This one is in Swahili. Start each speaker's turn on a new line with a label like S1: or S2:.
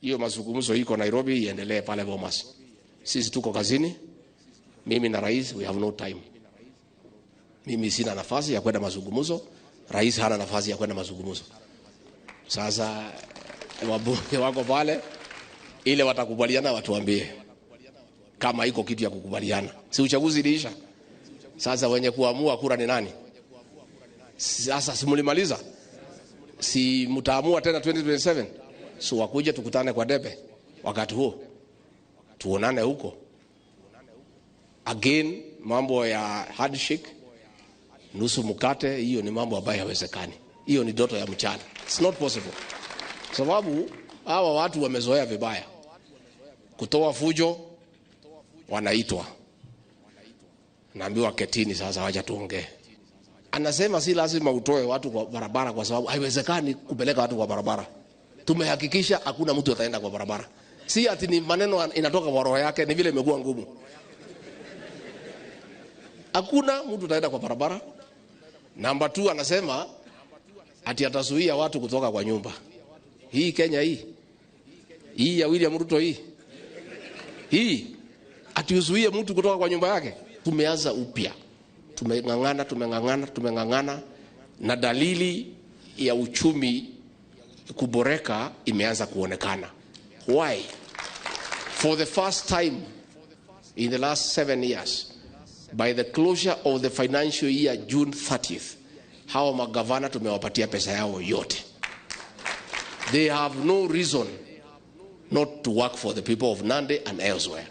S1: hiyo mazungumzo iko Nairobi iendelee pale Bomas. Sisi tuko kazini. Mimi na rais we have no time. Mimi sina nafasi ya kwenda mazungumzo, rais hana nafasi ya kwenda mazungumzo. Sasa wabunge wako pale, ile watakubaliana watuambie kama iko kitu ya kukubaliana. Si uchaguzi iliisha. Sasa wenye kuamua kura ni nani? Sasa simulimaliza. Si mtaamua tena 2027. So wakuje tukutane kwa debe wakati huo. Tuonane huko. Again, mambo ya handshake, nusu mkate, hiyo ni mambo ambayo hayawezekani. Hiyo ni ndoto ya mchana. It's not possible. Sababu hawa watu wamezoea vibaya. Kutoa fujo wanaitwa. Naambiwa ketini sasa wacha tuongee. Anasema si lazima utoe watu kwa barabara kwa sababu haiwezekani kupeleka watu kwa barabara. Tumehakikisha hakuna mtu ataenda kwa barabara. Si ati ni maneno inatoka kwa roho yake, ni vile imekuwa ngumu. Hakuna mtu ataenda kwa barabara. Namba 2 anasema ati atazuia watu kutoka kwa nyumba. Hii Kenya hii ya William Ruto hii ati uzuie mtu kutoka kwa nyumba yake. Tumeanza upya. Tumengangana na dalili ya uchumi kuboreka imeanza kuonekana. Why? For the first time in the last 7 years, by the closure of the financial year June 30th, hawa magavana tumewapatia pesa yao yote. They have no reason not to work for the people of Nandi and elsewhere.